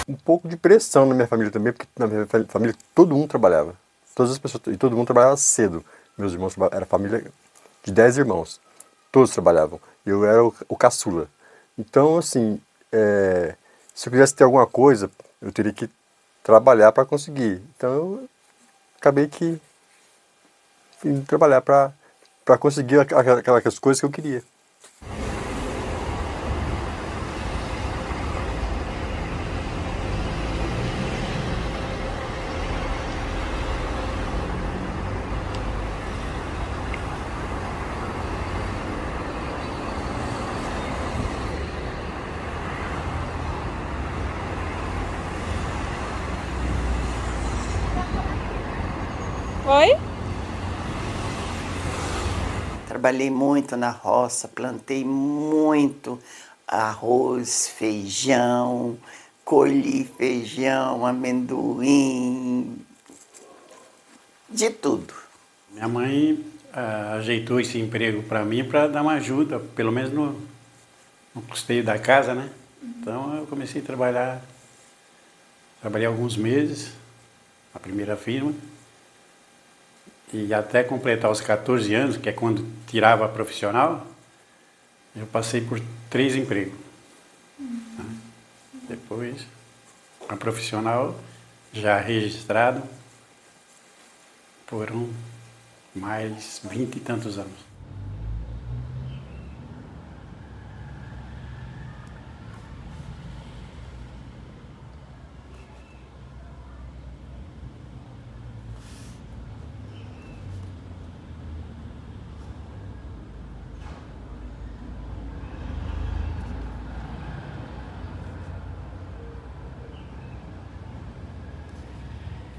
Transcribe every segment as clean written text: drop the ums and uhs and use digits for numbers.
um pouco de pressão na minha família também, porque na minha família todo mundo trabalhava. Todas as pessoas, e todo mundo trabalhava cedo. Meus irmãos era família de 10 irmãos. Todos trabalhavam. Eu era o caçula. Então, assim, se eu quisesse ter alguma coisa, eu teria que trabalhar para conseguir. Então, eu acabei que indo trabalhar para conseguir aquelas coisas que eu queria. Oi? Trabalhei muito na roça, plantei muito arroz, feijão, colhi feijão, amendoim, de tudo. Minha mãe ajeitou esse emprego para mim para dar uma ajuda, pelo menos no custeio da casa, né? Então eu comecei a trabalhar, trabalhei alguns meses na primeira firma e até completar os 14 anos, que é quando tirava a profissional, eu passei por 3 empregos. Né? Depois, a profissional já registrado, foram mais 20 e tantos anos.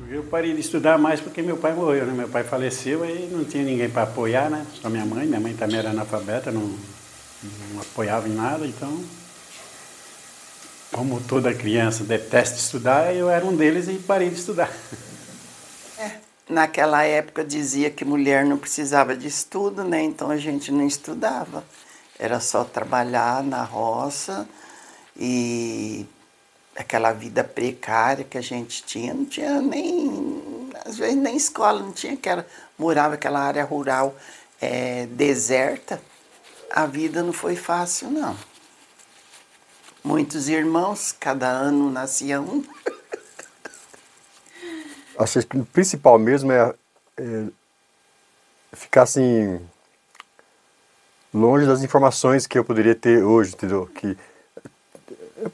Eu parei de estudar mais porque meu pai morreu, né? Meu pai faleceu e não tinha ninguém para apoiar, né? Só minha mãe. Minha mãe também era analfabeta, não apoiava em nada, então... Como toda criança detesta estudar, eu era um deles e parei de estudar. Naquela época dizia que mulher não precisava de estudo, né? Então a gente não estudava. Era só trabalhar na roça e aquela vida precária que a gente tinha, não tinha nem, às vezes nem escola, não tinha, morava aquela área rural deserta. A vida não foi fácil, não. Muitos irmãos, cada ano nascia um. Acho que o principal mesmo é ficar assim longe das informações que eu poderia ter hoje, entendeu?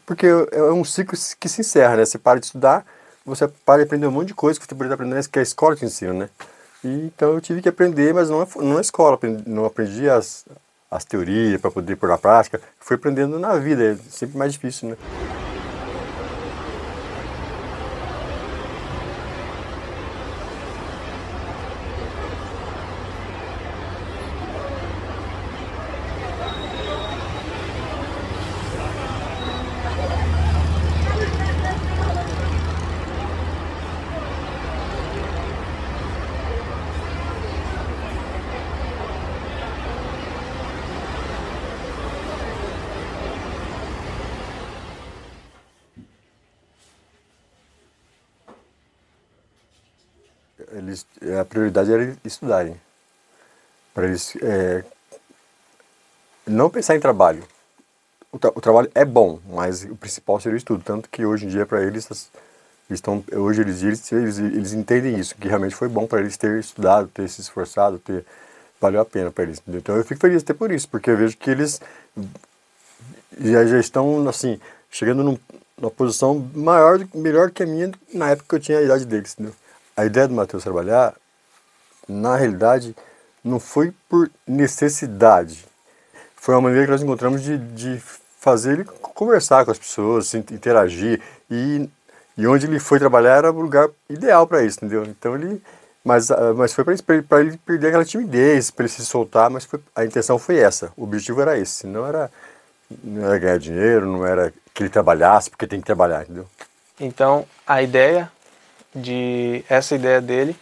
Porque é um ciclo que se encerra, né? Você para de estudar, você para de aprender um monte de coisa que você poderia aprender, que a escola te ensina, né? E, então eu tive que aprender, mas não na escola, não aprendi as teorias para poder pôr na prática, fui aprendendo na vida, é sempre mais difícil, né? A prioridade era estudarem, para eles não pensar em trabalho. O trabalho é bom, mas o principal seria o estudo, tanto que hoje em dia para eles hoje eles entendem isso, que realmente foi bom para eles ter estudado, ter se esforçado, valeu a pena para eles. Entendeu? Então eu fico feliz até por isso, porque eu vejo que eles já estão assim chegando numa posição melhor que a minha na época que eu tinha a idade deles. Entendeu? A ideia do Matheus trabalhar, na realidade, não foi por necessidade. Foi uma maneira que nós encontramos de fazer ele conversar com as pessoas, interagir. E onde ele foi trabalhar era o lugar ideal para isso, entendeu? Então mas foi para ele perder aquela timidez, para ele se soltar, mas a intenção foi essa. O objetivo era esse. Não era ganhar dinheiro, não era que ele trabalhasse porque tem que trabalhar, entendeu? Então, essa ideia dele,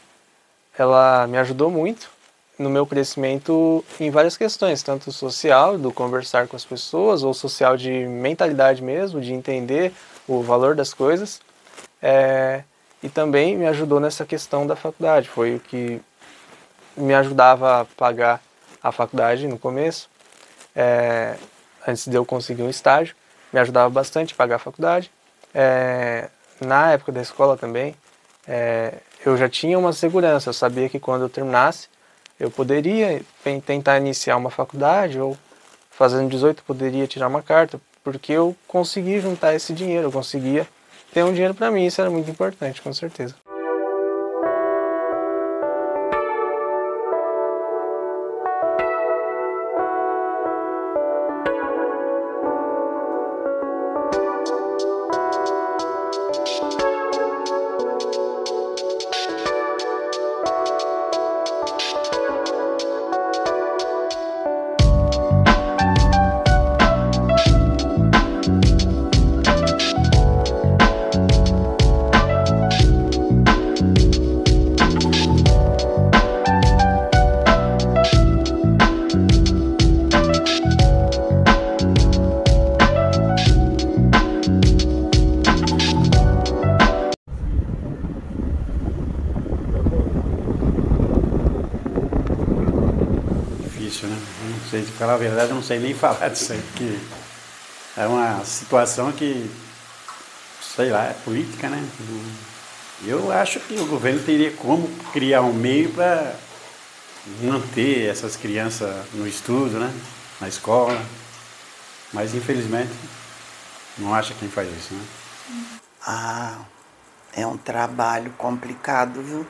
ela me ajudou muito no meu crescimento em várias questões, tanto social, do conversar com as pessoas, ou social de mentalidade mesmo, de entender o valor das coisas, e também me ajudou nessa questão da faculdade. Foi o que me ajudava a pagar a faculdade no começo, antes de eu conseguir um estágio, me ajudava bastante a pagar a faculdade. Na época da escola também, eu já tinha uma segurança, eu sabia que quando eu terminasse, eu poderia tentar iniciar uma faculdade, ou fazendo 18 poderia tirar uma carta, porque eu consegui juntar esse dinheiro, eu conseguia ter um dinheiro para mim, isso era muito importante, com certeza. Difícil, né? Eu não sei, se falar a verdade, eu não sei nem falar disso aí, porque é uma situação que, sei lá, é política, né? Eu acho que o governo teria como criar um meio para manter essas crianças no estudo, né? Na escola, mas infelizmente não acha quem faz isso, né? Ah, é um trabalho complicado, viu?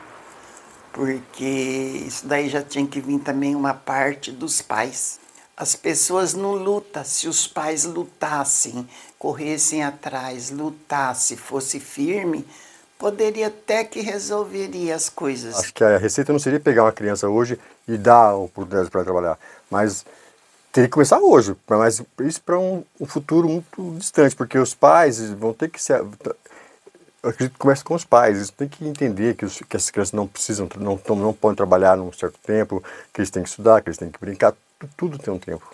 Porque isso daí já tinha que vir também uma parte dos pais. As pessoas não lutam. Se os pais lutassem, corressem atrás, lutassem, fosse firme, poderia até que resolveria as coisas. Acho que a receita não seria pegar uma criança hoje e dar oportunidade para trabalhar, mas teria que começar hoje, mas isso para um futuro muito distante, porque os pais vão ter que se... Eu acredito que começa com os pais, eles têm que entender que essas crianças não precisam, não podem trabalhar num certo tempo, que eles têm que estudar, que eles têm que brincar, tudo tem um tempo.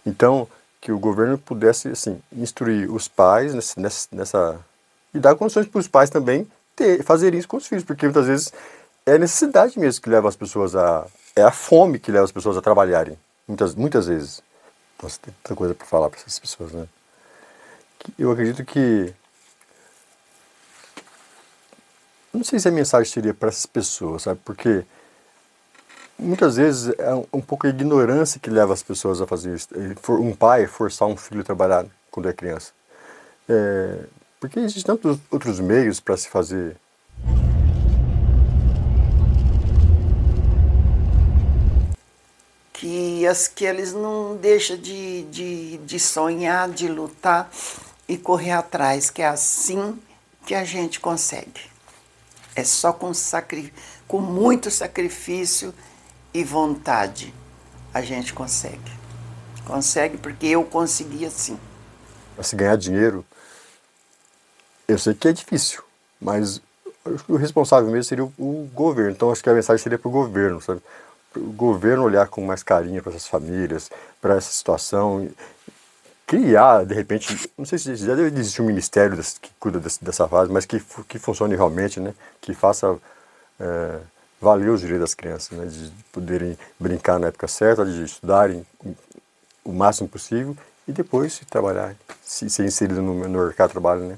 Então, que o governo pudesse, assim, instruir os pais nessa e dar condições para os pais também fazerem isso com os filhos, porque muitas vezes é a necessidade mesmo que leva as pessoas é a fome que leva as pessoas a trabalharem, muitas vezes. Nossa, tem tanta coisa para falar para essas pessoas, né? Eu acredito que não sei se a mensagem seria para essas pessoas, sabe? Porque muitas vezes é um pouco a ignorância que leva as pessoas a fazer isso. Um pai forçar um filho a trabalhar quando é criança. Porque existem tantos outros meios para se fazer. Que eles não deixam de sonhar, de lutar e correr atrás, que é assim que a gente consegue. É só com muito sacrifício e vontade a gente consegue. Consegue porque eu consegui assim. Para se ganhar dinheiro, eu sei que é difícil, mas o responsável mesmo seria o governo. Então acho que a mensagem seria para o governo, sabe? O governo olhar com mais carinho para essas famílias, para essa situação, criar, de repente, não sei se já deve existir um ministério que cuida dessa fase, mas que funcione realmente, né? Que faça valer os direitos das crianças, né? De poderem brincar na época certa, de estudarem o máximo possível e depois trabalhar, ser inserido no mercado de trabalho, né?